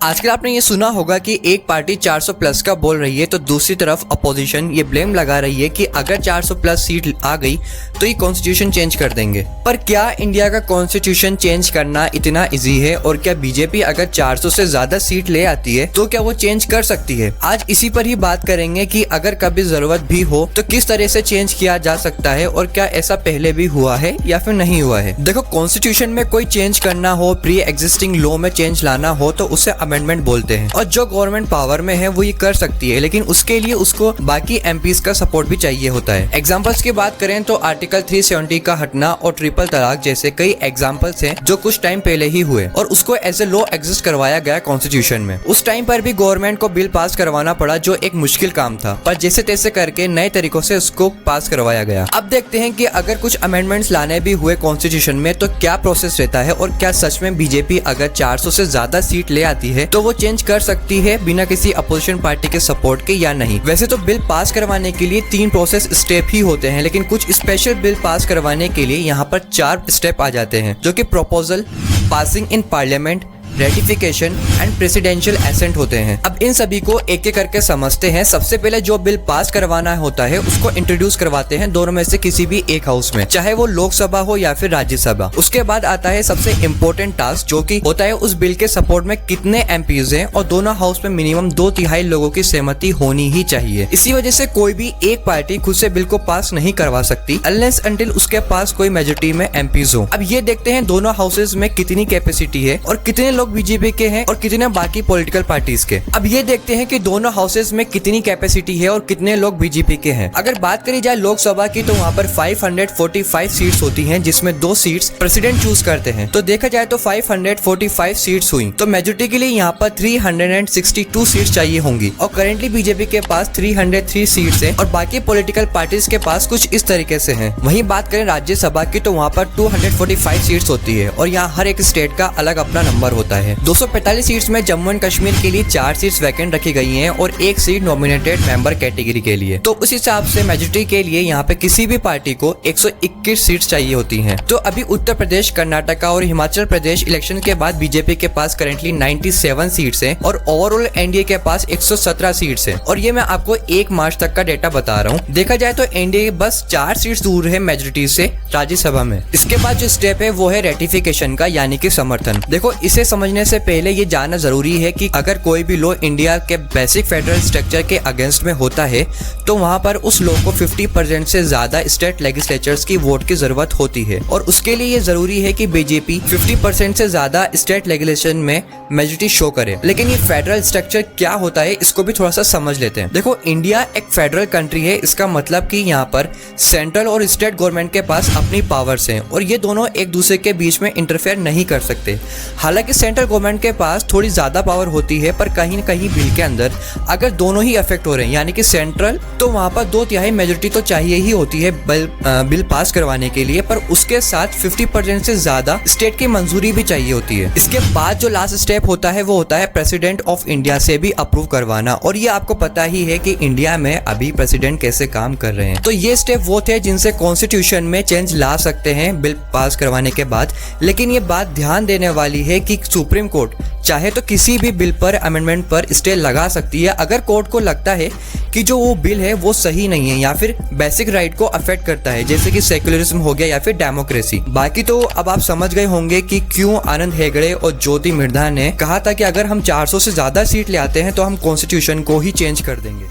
आजकल आपने ये सुना होगा कि एक पार्टी 400 प्लस का बोल रही है तो दूसरी तरफ अपोजिशन ये ब्लेम लगा रही है कि अगर 400 प्लस सीट आ गई तो ये कॉन्स्टिट्यूशन चेंज कर देंगे। पर क्या इंडिया का कॉन्स्टिट्यूशन चेंज करना इतना इजी है और क्या बीजेपी अगर 400 से ज्यादा सीट ले आती है तो क्या वो चेंज कर सकती है? आज इसी पर ही बात करेंगे कि अगर कभी जरूरत भी हो तो किस तरह से चेंज किया जा सकता है और क्या ऐसा पहले भी हुआ है या फिर नहीं हुआ है। देखो, कॉन्स्टिट्यूशन में कोई चेंज करना हो, प्री एग्जिस्टिंग लॉ में चेंज लाना हो तो उसे अमेंडमेंट बोलते हैं और जो गवर्नमेंट पावर में है वो ये कर सकती है, लेकिन उसके लिए उसको बाकी एमपीज का सपोर्ट भी चाहिए होता है। एग्जांपल्स की बात करें तो आर्टिकल 370 का हटना और ट्रिपल तलाक जैसे कई एग्जांपल्स हैं जो कुछ टाइम पहले ही हुए और उसको एज ए लॉ एग्जिस्ट करवाया गया कॉन्स्टिट्यूशन में। उस टाइम पर भी गवर्नमेंट को बिल पास करवाना पड़ा जो एक मुश्किल काम था, पर जैसे तैसे करके नए तरीकों से उसको पास करवाया गया। अब देखते हैं कि अगर कुछ अमेंडमेंट्स लाने भी हुए कॉन्स्टिट्यूशन में तो क्या प्रोसेस रहता है और क्या सच में बीजेपी अगर 400 से ज्यादा सीट ले आती है तो वो चेंज कर सकती है बिना किसी अपोजिशन पार्टी के सपोर्ट के या नहीं। वैसे तो बिल पास करवाने के लिए 3 प्रोसेस स्टेप ही होते हैं, लेकिन कुछ स्पेशल बिल पास करवाने के लिए यहाँ पर 4 स्टेप आ जाते हैं जो कि proposal, passing in parliament, ratification and presidential assent होते हैं। अब इन सभी को एक एक करके समझते हैं। सबसे पहले जो बिल पास करवाना होता है उसको इंट्रोड्यूस करवाते हैं दोनों में से किसी भी एक हाउस में, चाहे वो लोकसभा हो या फिर राज्यसभा। उसके बाद आता है सबसे इम्पोर्टेंट टास्क जो कि होता है उस बिल के सपोर्ट में कितने एमपीज हैं और दोनों हाउस में मिनिमम 2/3 लोगों की सहमति होनी ही चाहिए। इसी वजह से कोई भी एक पार्टी खुद से बिल को पास नहीं करवा सकती अनलेस अनटिल उसके पास कोई मेजोरिटी में एमपीज हो। अब ये देखते हैं दोनों हाउसेज में कितनी कैपेसिटी है और कितने लोग बीजेपी के हैं और कितने बाकी पॉलिटिकल पार्टीज के। अब ये देखते हैं कि दोनों हाउसेज में कितनी कैपेसिटी है और कितने लोग बीजेपी के हैं। अगर बात करी जाए लोकसभा की तो वहाँ पर 545 सीट्स होती हैं जिसमें 2 सीट्स प्रेसिडेंट चूज करते हैं। तो देखा जाए तो 545 सीट्स हुई तो मेजोरिटी के लिए यहाँ पर 362 सीट्स चाहिए होंगी और करेंटली बीजेपी के पास 303 सीट्स हैं और बाकी पॉलिटिकल पार्टीज के पास कुछ इस तरीके से हैं। वहीं बात करें राज्यसभा की तो वहाँ पर 245 सीट्स होती है और यहाँ हर एक स्टेट का अलग अपना नंबर होता है। 245 सीट्स में जम्मू एंड कश्मीर के लिए 4 सीट्स वैकेंट रखी गई हैं और 1 सीट नॉमिनेटेड मेंबर कैटेगरी के लिए। तो उस हिसाब से मेजोरिटी के लिए यहाँ पे किसी भी पार्टी को 121 सीट्स चाहिए होती हैं। तो अभी उत्तर प्रदेश, कर्नाटका और हिमाचल प्रदेश इलेक्शन के बाद बीजेपी के पास करेंटली 97 सीट्स हैं और ओवरऑल एनडीए के पास 117 सीट्स हैं और ये मैं आपको 1 मार्च तक का डेटा बता रहा हूँ। देखा जाए तो एनडीए बस 4 सीट्स दूर है मेजोरिटी से राज्यसभा में। इसके बाद जो स्टेप है वो है रेटिफिकेशन का, यानी कि समर्थन। देखो, इसे समझने से पहले ये जानना जरूरी है कि अगर कोई भी लॉ इंडिया के बेसिक फेडरल स्ट्रक्चर के अगेंस्ट में होता है तो वहाँ पर उस लॉ को 50% से ज्यादा स्टेट लेजिस्लेचर्स की वोट की जरूरत होती है और उसके लिए ये जरूरी है कि बीजेपी 50% से ज्यादा स्टेट लेजिस्लेशन में मेजोरिटी शो करे। लेकिन ये फेडरल स्ट्रक्चर क्या होता है इसको भी थोड़ा सा समझ लेते हैं। देखो, इंडिया एक फेडरल कंट्री है, इसका मतलब कि यहाँ पर सेंट्रल और स्टेट गवर्नमेंट के पास अपनी पावर्स हैं और ये दोनों एक दूसरे के बीच में इंटरफेयर नहीं कर सकते। हालांकि सेंट्रल गवर्नमेंट के पास थोड़ी ज्यादा पावर होती है, पर कहीं न कहीं बिल के अंदर अगर दोनों ही अफेक्ट हो रहे हैं यानी कि सेंट्रल, तो वहां पर 2/3 मेजोरिटी तो चाहिए ही होती है बिल पास करवाने के लिए, पर उसके साथ 50% से ज्यादा स्टेट की मंजूरी भी चाहिए होती है। इसके बाद जो लास्ट स्टेप होता है वो होता है प्रेसिडेंट ऑफ इंडिया से भी अप्रूव करवाना और ये आपको पता ही है कि इंडिया में अभी प्रेसिडेंट कैसे काम कर रहे हैं। तो ये स्टेप वो थे जिनसे कॉन्स्टिट्यूशन में चेंज ला सकते हैं बिल पास करवाने के बाद। लेकिन ये बात ध्यान देने वाली है कि सुप्रीम कोर्ट चाहे तो किसी भी बिल पर अमेंडमेंट पर स्टे लगा सकती है अगर कोर्ट को लगता है कि जो वो बिल है वो सही नहीं है या फिर बेसिक राइट को अफेक्ट करता है, जैसे कि सेक्युलरिज्म हो गया या फिर डेमोक्रेसी। बाकी तो अब आप समझ गए होंगे कि क्यों आनंद हेगड़े और ज्योति मिर्धा ने कहा था कि अगर हम 400 से ज्यादा सीट ले आते हैं तो हम कॉन्स्टिट्यूशन को ही चेंज कर देंगे।